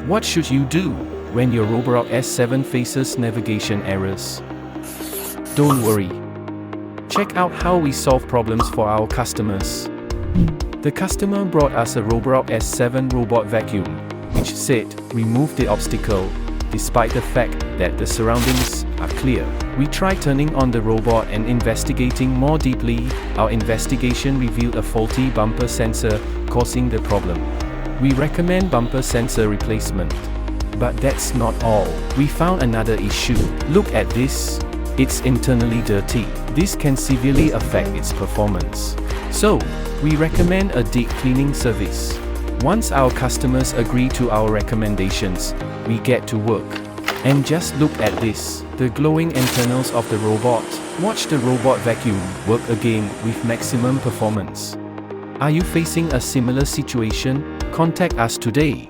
What should you do when your Roborock S7 faces navigation errors? Don't worry. Check out how we solve problems for our customers. The customer brought us a Roborock S7 robot vacuum, which said, remove the obstacle, despite the fact that the surroundings are clear. We tried turning on the robot and investigating more deeply. Our investigation revealed a faulty bumper sensor causing the problem. We recommend bumper sensor replacement. But that's not all. We found another issue. Look at this. It's internally dirty. This can severely affect its performance. So, we recommend a deep cleaning service. Once our customers agree to our recommendations, we get to work. And just look at this, the glowing internals of the robot. Watch the robot vacuum work again with maximum performance. Are you facing a similar situation? Contact us today.